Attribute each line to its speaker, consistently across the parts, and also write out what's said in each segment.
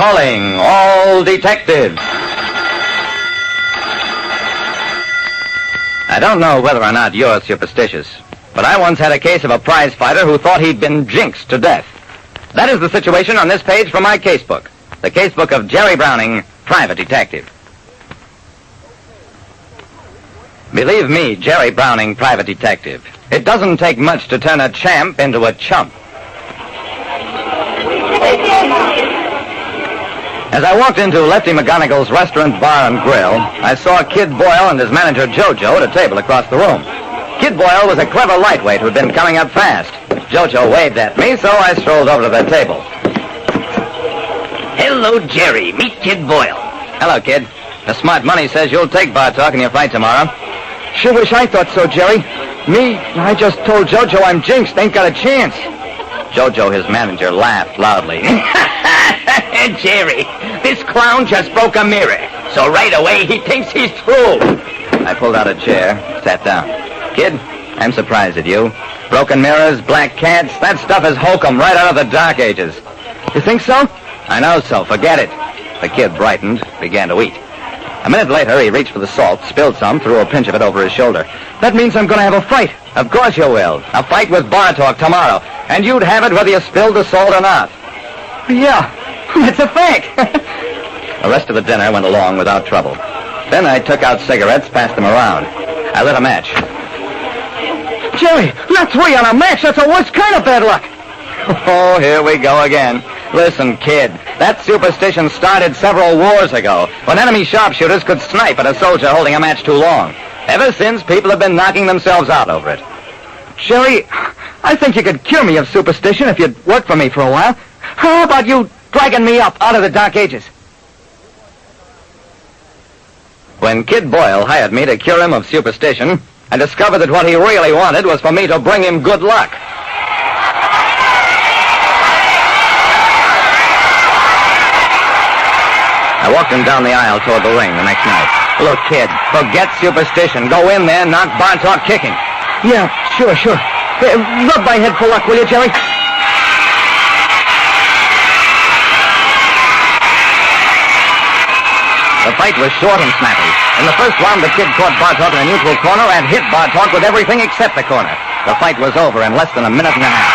Speaker 1: Calling all detectives. I don't know whether or not you're superstitious, but I once had a case of a prize fighter who thought he'd been jinxed to death. That is the situation on this page from my casebook. The casebook of Jerry Browning, private detective. Believe me, Jerry Browning, private detective, it doesn't take much to turn a champ into a chump. As I walked into Lefty McGonagall's restaurant, bar, and grill, I saw Kid Boyle and his manager, Jojo, at a table across the room. Kid Boyle was a clever lightweight who had been coming up fast. Jojo waved at me, so I strolled over to their table.
Speaker 2: Hello, Jerry. Meet Kid Boyle.
Speaker 1: Hello, Kid. The smart money says you'll take bar talk in your fight tomorrow.
Speaker 3: Sure wish I thought so, Jerry. Me, I just told Jojo I'm jinxed. Ain't got a chance.
Speaker 1: Jojo, his manager, laughed loudly.
Speaker 2: Jerry, this clown just broke a mirror, so right away he thinks he's through.
Speaker 1: I pulled out a chair, sat down. Kid, I'm surprised at you. Broken mirrors, black cats, that stuff is hokum right out of the Dark Ages.
Speaker 3: You think so?
Speaker 1: I know so, forget it. The kid brightened, began to eat. A minute later, he reached for the salt, spilled some, threw a pinch of it over his shoulder.
Speaker 3: That means I'm going to have a fight.
Speaker 1: Of course you will. A fight with bar talk tomorrow. And you'd have it whether you spilled the salt or not.
Speaker 3: Yeah, that's a fact.
Speaker 1: The rest of the dinner went along without trouble. Then I took out cigarettes, passed them around. I lit a match.
Speaker 3: Jerry, not three on a match. That's the worst kind of bad luck.
Speaker 1: Oh, here we go again. Listen, kid, that superstition started several wars ago, when enemy sharpshooters could snipe at a soldier holding a match too long. Ever since, people have been knocking themselves out over it.
Speaker 3: Jerry, I think you could cure me of superstition if you'd work for me for a while. How about you dragging me up out of the Dark Ages?
Speaker 1: When Kid Boyle hired me to cure him of superstition, I discovered that what he really wanted was for me to bring him good luck. I walked him down the aisle toward the ring the next night. Look, kid, forget superstition. Go in there and knock bar talk kicking.
Speaker 3: Yeah, sure. Rub my head for luck, will you, Jerry?
Speaker 1: The fight was short and snappy. In the first round, the kid caught bar talk in a neutral corner and hit bar talk with everything except the corner. The fight was over in less than a minute and a half.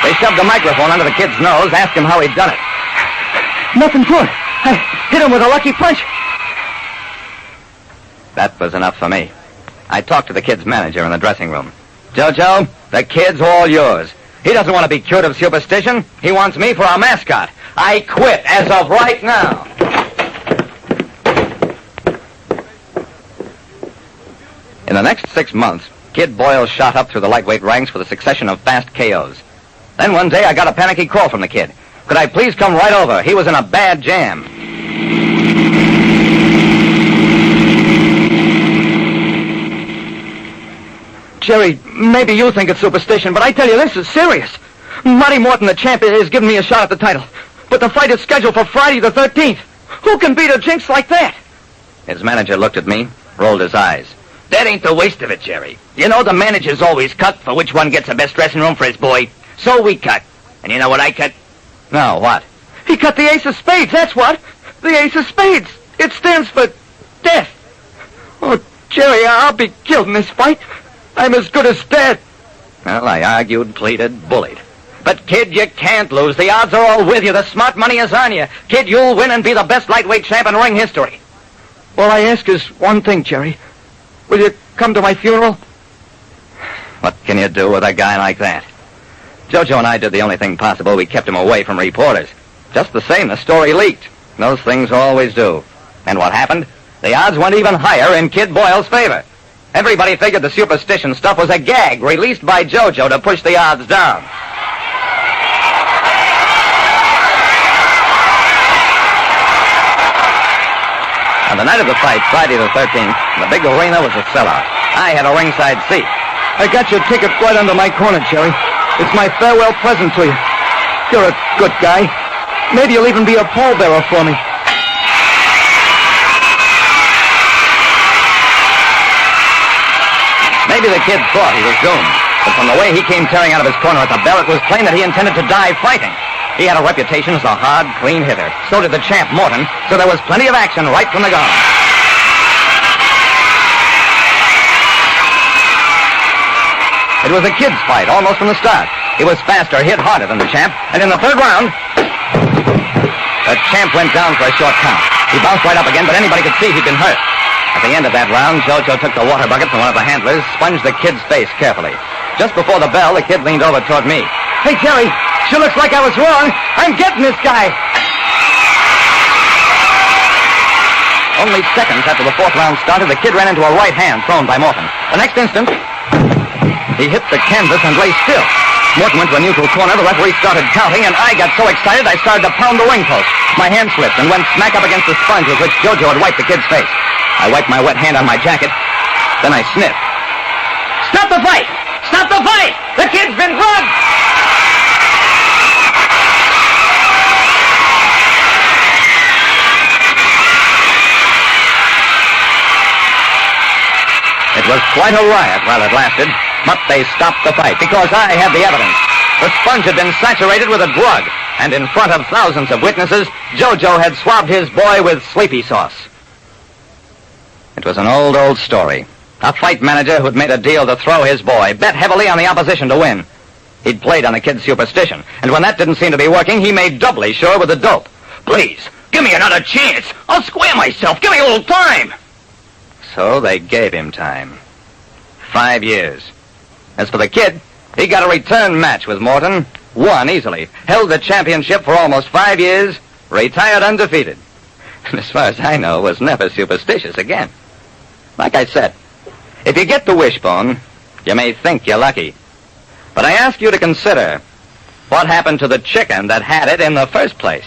Speaker 1: They shoved the microphone under the kid's nose, asked him how he'd done it.
Speaker 3: Nothing good. I hit him with a lucky punch.
Speaker 1: That was enough for me. I talked to the kid's manager in the dressing room. Jojo, the kid's all yours. He doesn't want to be cured of superstition. He wants me for a mascot. I quit as of right now. In the next 6 months, Kid Boyle shot up through the lightweight ranks with a succession of fast KOs. Then one day I got a panicky call from the kid. Could I please come right over? He was in a bad jam.
Speaker 3: Jerry, maybe you think it's superstition, but I tell you, this is serious. Marty Morton, the champ, is giving me a shot at the title. But the fight is scheduled for Friday the 13th. Who can beat a jinx like that?
Speaker 1: His manager looked at me, rolled his eyes.
Speaker 2: That ain't the waste of it, Jerry. You know the managers always cut for which one gets the best dressing room for his boy. So we cut. And you know what I cut?
Speaker 1: No, what?
Speaker 3: He cut the ace of spades, that's what. The ace of spades. It stands for death. Oh, Jerry, I'll be killed in this fight. I'm as good as dead.
Speaker 1: Well, I argued, pleaded, bullied. But, kid, you can't lose. The odds are all with you. The smart money is on you. Kid, you'll win and be the best lightweight champ in ring history.
Speaker 3: All I ask is one thing, Jerry. Will you come to my funeral?
Speaker 1: What can you do with a guy like that? Jojo and I did the only thing possible. We kept him away from reporters. Just the same, the story leaked. Those things always do. And what happened? The odds went even higher in Kid Boyle's favor. Everybody figured the superstition stuff was a gag released by Jojo to push the odds down. On the night of the fight, Friday the 13th, the big arena was a sellout. I had a ringside seat.
Speaker 3: I got your ticket right under my corner, Jerry. It's my farewell present to you. You're a good guy. Maybe you'll even be a pallbearer for me.
Speaker 1: Maybe the kid thought he was doomed. But from the way he came tearing out of his corner at the bell, it was plain that he intended to die fighting. He had a reputation as a hard, clean hitter. So did the champ, Morton, so there was plenty of action right from the gong. It was a kid's fight almost from the start. He was faster, hit harder than the champ, and in the third round, the champ went down for a short count. He bounced right up again, but anybody could see he'd been hurt. At the end of that round, JoJo took the water bucket from one of the handlers, sponged the kid's face carefully. Just before the bell, the kid leaned over toward me.
Speaker 3: Hey, Jerry, sure looks like I was wrong. I'm getting this guy.
Speaker 1: Only seconds after the fourth round started, the kid ran into a right hand thrown by Morton. The next instant, he hit the canvas and lay still. Morton went to a neutral corner, the referee started counting, and I got so excited I started to pound the ring post. My hand slipped and went smack up against the sponge with which JoJo had wiped the kid's face. I wiped my wet hand on my jacket, then I sniffed.
Speaker 2: Stop the fight! Stop the fight! The kid's been drugged!
Speaker 1: It was quite a riot while it lasted, but they stopped the fight because I had the evidence. The sponge had been saturated with a drug, and in front of thousands of witnesses, JoJo had swabbed his boy with sleepy sauce. It was an old story. A fight manager who'd made a deal to throw his boy, bet heavily on the opposition to win. He'd played on the kid's superstition, and when that didn't seem to be working, he made doubly sure with the dope.
Speaker 2: Please, give me another chance. I'll square myself. Give me a little time.
Speaker 1: So they gave him time. 5 years. As for the kid, he got a return match with Morton, won easily, held the championship for almost 5 years, retired undefeated. And as far as I know, was never superstitious again. Like I said, if you get the wishbone, you may think you're lucky. But I ask you to consider what happened to the chicken that had it in the first place.